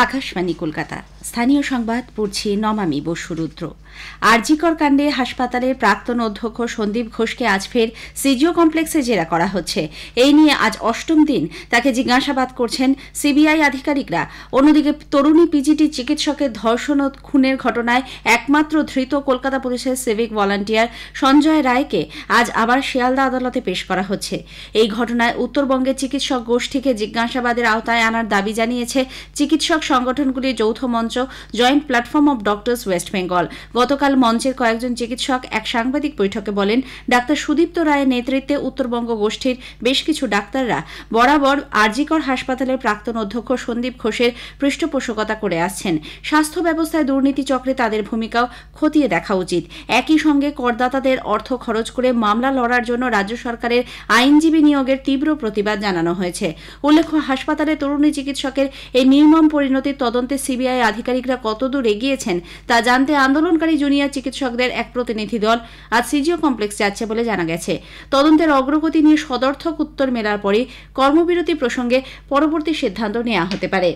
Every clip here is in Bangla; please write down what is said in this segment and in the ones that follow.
আকাশবাণী কলকাতা স্থানীয় সংবাদ পড়ছি নমামি বসুরুদ্র। আরজিকর কাণ্ডে হাসপাতালের প্রাক্তন অধ্যক্ষ সন্দীপ ঘোষকে আজ ফের সিজিও কমপ্লেক্সে জেরা করা হচ্ছে। এই নিয়ে আজ অষ্টম দিন তাকে জিজ্ঞাসাবাদ করছেন সিবিআই আধিকারিকরা। অন্যদিকে তরুণী পিজিটি চিকিৎসকের ধর্ষণ ও খুনের ঘটনায় একমাত্র ধৃত কলকাতা পুলিশের সিভিক ভলান্টিয়ার সঞ্জয় রায়কে আজ আবার শিয়ালদা আদালতে পেশ করা হচ্ছে। এই ঘটনায় উত্তরবঙ্গের চিকিৎসক গোষ্ঠীকে জিজ্ঞাসাবাদের আওতায় আনার দাবি জানিয়েছে চিকিৎসক সংগঠনগুলির যৌথ মঞ্চ joint platform of doctors West Bengal. গতকাল মঞ্চের কয়েকজন চিকিৎসক এক সাংবাদিক বৈঠকে বলেন, ডাক্তার সুদীপ্ত রায়ের নেতৃত্বে উত্তরবঙ্গ গোষ্ঠীর বেশ কিছু ডাক্তাররা বরাবর আরজিকর হাসপাতালের প্রাক্তন অধ্যক্ষ সন্দীপ ঘোষের পৃষ্ঠপোষকতা করে আসছেন। স্বাস্থ্য ব্যবস্থায় দুর্নীতি চক্রে তাদের ভূমিকাও খতিয়ে দেখা উচিত। একই সঙ্গে করদাতাদের অর্থ খরচ করে মামলা লড়ার জন্য রাজ্য সরকারের আইনজীবী নিয়োগের তীব্র প্রতিবাদ জানানো হয়েছে। উল্লেখ্য, হাসপাতালে তরুণী চিকিৎসকের এই নির্মম পরিণতির তদন্তে সিবিআই আধিকারিকরা কতদূর এগিয়েছেন তা জানতে আন্দোলনকারী জুনিয়র চিকিৎসকদের এক প্রতিনিধি দল আজ সিজিও কমপ্লেক্স যাচ্ছে বলে জানা গেছে। তদন্তের অগ্রগতি নিয়ে সদর্থক উত্তর মেলার পরই কর্মবিরতি প্রসঙ্গে পরবর্তী সিদ্ধান্ত নেওয়া হতে পারে।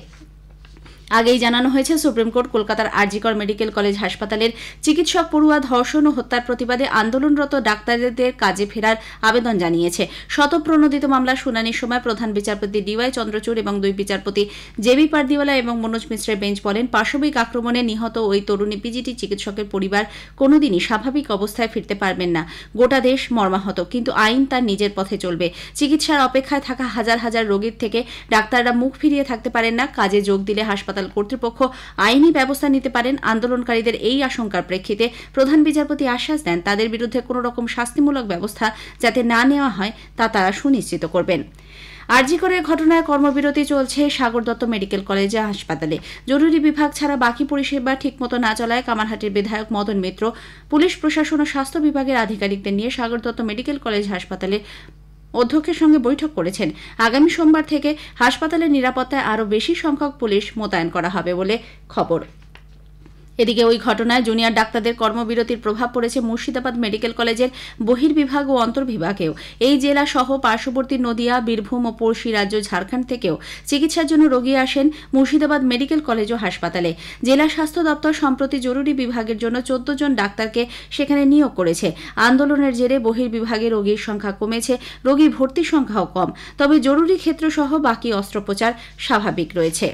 আগেই জানানো হয়েছে, সুপ্রিম কোর্ট কলকাতার আরজিকর মেডিকেল কলেজ হাসপাতালের চিকিৎসক পড়ুয়া ধর্ষণ ও হত্যার প্রতিবাদে আন্দোলনরত ডাক্তারদের কাজে ফেরার আবেদন জানিয়েছে। শতপ্রণোদিত মামলার শুনানির সময় প্রধান বিচারপতি ডিওয়াই চন্দ্রচূড় এবং দুই বিচারপতি জেবি পারদিওয়ালা এবং মনোজ মিশ্রের বেঞ্চ বলেন, পাশবিক আক্রমণে নিহত ওই তরুণী পিজিটি চিকিৎসকের পরিবার কোনোদিনই স্বাভাবিক অবস্থায় ফিরতে পারবেন না। গোটা দেশ মর্মাহত, কিন্তু আইন তার নিজের পথে চলবে। চিকিৎসার অপেক্ষায় থাকা হাজার হাজার রোগীর থেকে ডাক্তাররা মুখ ফিরিয়ে থাকতে পারেন না। কাজে যোগ দিলে হাসপাতাল কর্তৃপক্ষ আইনি ব্যবস্থা নিতে পারেন। আন্দোলনকারীদের এই আশঙ্কার প্রেক্ষিতে প্রধান বিচারপতি আশ্বাস দেন, তাদের বিরুদ্ধে কোনো রকম শাস্তিমূলক ব্যবস্থা যাতে না নেওয়া হয় তা তারা সুনিশ্চিত করবেন। আরজিকরের ঘটনায় কর্মবিরতি চলছে সাগর দত্ত মেডিকেল কলেজ হাসপাতালে। জরুরি বিভাগ ছাড়া বাকি পরিষেবা ঠিকমতো না চলায় কামারহাটির বিধায়ক মদন মিত্র পুলিশ প্রশাসন ও স্বাস্থ্য বিভাগের আধিকারিকদের নিয়ে সাগর দত্ত মেডিকেল কলেজ হাসপাতালে অধ্যক্ষের সঙ্গে বৈঠক করেছেন। আগামী সোমবার থেকে হাসপাতালের নিরাপত্তায় আরও বেশি সংখ্যক পুলিশ মোতায়েন করা হবে বলে খবর। এদিকে ওই ঘটনায় জুনিয়র ডাক্তারদের কর্মবিরতির প্রভাব পড়েছে মুর্শিদাবাদ মেডিকেল কলেজের বহির্বিভাগ ও অন্তর্বিভাগেও। এই জেলা সহ পার্শ্ববর্তী নদিয়া, বীরভূম ও পড়শি রাজ্য ঝাড়খণ্ড থেকেও চিকিৎসার জন্য রোগী আসেন মুর্শিদাবাদ মেডিকেল কলেজ ও হাসপাতালে। জেলা স্বাস্থ্য দপ্তর সম্প্রতি জরুরি বিভাগের জন্য 14 জন ডাক্তারকে সেখানে নিয়োগ করেছে। আন্দোলনের জেরে বহির্বিভাগে রোগীর সংখ্যা কমেছে, রোগী ভর্তির সংখ্যাও কম। তবে জরুরি ক্ষেত্র সহ বাকি অস্ত্রোপচার স্বাভাবিক রয়েছে।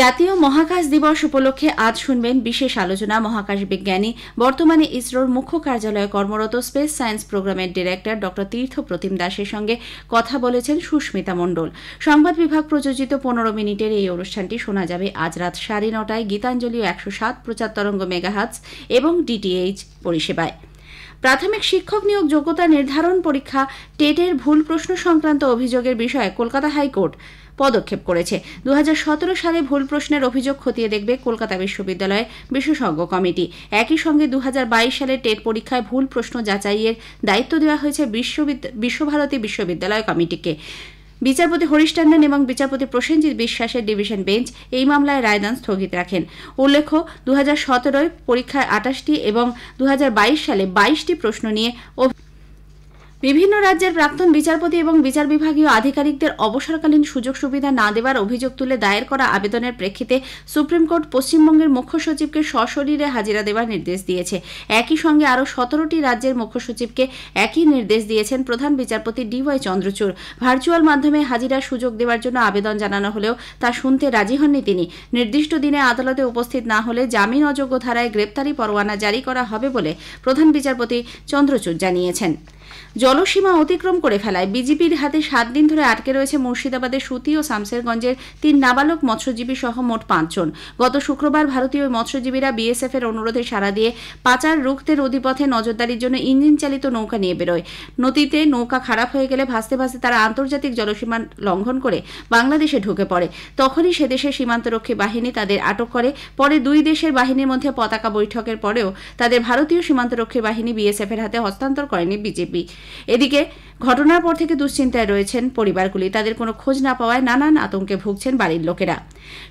জাতীয় মহাকাশ দিবস উপলক্ষে আজ শুনবেন বিশেষ আলোচনা। মহাকাশ বিজ্ঞানী, বর্তমানে ইসরোর মুখ্য কার্যালয়ে কর্মরত স্পেস সায়েন্স প্রোগ্রামের ডিরেক্টর ডক্টর তীর্থ প্রতিম দাসের সঙ্গে কথা বলেছেন সুস্মিতা মণ্ডল। সংবাদ বিভাগ প্রযোজিত 15 মিনিটের এই অনুষ্ঠানটি শোনা যাবে আজ রাত 9:30টায় গীতাঞ্জলি 107 প্রচার তরঙ্গ মেগাহার্টজ এবং ডিটিএইচ পরিষেবায়। প্রাথমিক শিক্ষক নিয়োগ যোগ্যতা নির্ধারণ পরীক্ষা টেটের ভুল প্রশ্ন সংক্রান্ত অভিযোগের বিষয়ে কলকাতা হাইকোর্ট পদক্ষেপ করেছে। 2017 সালে ভুল প্রশ্নের অভিযোগ খতিয়ে দেখবে কলকাতা বিশ্ববিদ্যালয়ের বিশেষজ্ঞ কমিটি। একই সঙ্গে 2022 সালে টেট পরীক্ষায় ভুল প্রশ্ন যাচাইয়ের দায়িত্ব দেওয়া হয়েছে বিশ্বভারতী বিশ্ববিদ্যালয় কমিটিকে। বিচারপতি হরিশ ট্যান্ডন এবং বিচারপতি প্রসেনজিৎ বিশ্বাসের ডিভিশন বেঞ্চ এই মামলায় রায়দান স্থগিত রাখেন। উল্লেখ্য, 2017 পরীক্ষায় 28টি এবং 2022 সালে 22টি প্রশ্ন নিয়ে বিভিন্ন রাজ্যের প্রাক্তন বিচারপতি এবং বিচার বিভাগীয় আধিকারিকদের অবসরকালীন সুযোগ সুবিধা না দেওয়ার অভিযোগ তুলে দায়ের করা আবেদনের প্রেক্ষিতে সুপ্রিম কোর্ট পশ্চিমবঙ্গের মুখ্য সচিবকে সশরীরে হাজিরা দেওয়ার নির্দেশ দিয়েছে। একই সঙ্গে আরও 17টি রাজ্যের মুখ্য সচিবকে একই নির্দেশ দিয়েছেন প্রধান বিচারপতি ডিওয়াই চন্দ্রচূড়। ভার্চুয়াল মাধ্যমে হাজিরার সুযোগ দেওয়ার জন্য আবেদন জানানো হলেও তা শুনতে রাজি হননি তিনি। নির্দিষ্ট দিনে আদালতে উপস্থিত না হলে জামিন অযোগ্য ধারায় গ্রেপ্তারি পরোয়ানা জারি করা হবে বলে প্রধান বিচারপতি চন্দ্রচূড় জানিয়েছেন। জলসীমা অতিক্রম করে ফেলায় বিজেপির হাতে 7 দিন ধরে আটকে রয়েছে মুর্শিদাবাদের সুতি ও শামসেরগঞ্জের 3 নাবালক মৎস্যজীবী সহ মোট 5 জন। গত শুক্রবার ভারতীয় মৎস্যজীবীরা বিএসএফ এর অনুরোধে সাড়া দিয়ে পাচার রুখতে নদীপথে নজরদারির জন্য ইঞ্জিন চালিত নৌকা নিয়ে বেরোয়। নদীতে নৌকা খারাপ হয়ে গেলে ভাসতে ভাসতে তারা আন্তর্জাতিক জলসীমা লঙ্ঘন করে বাংলাদেশে ঢুকে পড়ে। তখনই সে দেশের সীমান্তরক্ষী বাহিনী তাদের আটক করে। পরে দুই দেশের বাহিনীর মধ্যে পতাকা বৈঠকের পরেও তাদের ভারতীয় সীমান্তরক্ষী বাহিনী বিএসএফ এর হাতে হস্তান্তর করেনি বিজেপি। পরিবারগুলি। এদিকে ঘটনার পর থেকে দুশ্চিন্তায় রয়েছেন পরিবারগুলি। তাদের কোনো খোঁজ না পাওয়ায় নানান আতঙ্কে ভুগছেন বাড়ির লোকেরা।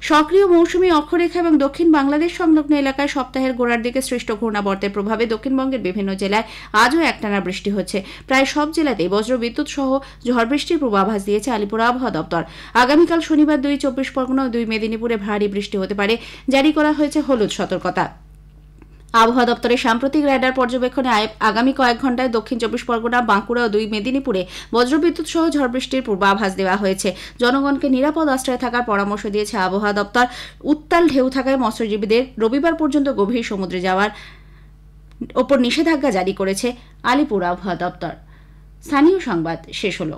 সক্রিয় মৌসুমী অক্ষরেখা এবং দক্ষিণ বাংলাদেশ সংলগ্ন এলাকায় সপ্তাহের গোড়ার দিকে সৃষ্ট ঘূর্ণাবর্তের প্রভাবে দক্ষিণবঙ্গের বিভিন্ন জেলায় আজও একটানা বৃষ্টি হচ্ছে। প্রায় সব জেলাতেই বজ্রবিদ্যুৎ সহ ঝড় বৃষ্টির পূর্বাভাস দিয়েছে আলিপুর আবহাওয়া দপ্তর। আগামীকাল শনিবার 2 চব্বিশ পরগনা ও 2 মেদিনীপুরে ভারী বৃষ্টি হতে পারে। জারি করা হয়েছে হলুদ সতর্কতা। আবহাওয়া দপ্তরের সাম্প্রতিক রেডার পর্যবেক্ষণে আগামী কয়েক ঘণ্টায় দক্ষিণ চব্বিশ পরগনা, বাঁকুড়া ও 2 মেদিনীপুরে বজ্রবিদ্যুৎ সহ ঝড় বৃষ্টির পূর্বাভাস দেওয়া হয়েছে। জনগণকে নিরাপদ আশ্রয়ে থাকার পরামর্শ দিয়েছে আবহাওয়া দপ্তর। উত্তাল ঢেউ থাকায় মৎস্যজীবীদের রবিবার পর্যন্ত গভীর সমুদ্রে যাওয়ার ওপর নিষেধাজ্ঞা জারি করেছে আলিপুর আবহাওয়া দপ্তর। স্থানীয় সংবাদ শেষ হলো।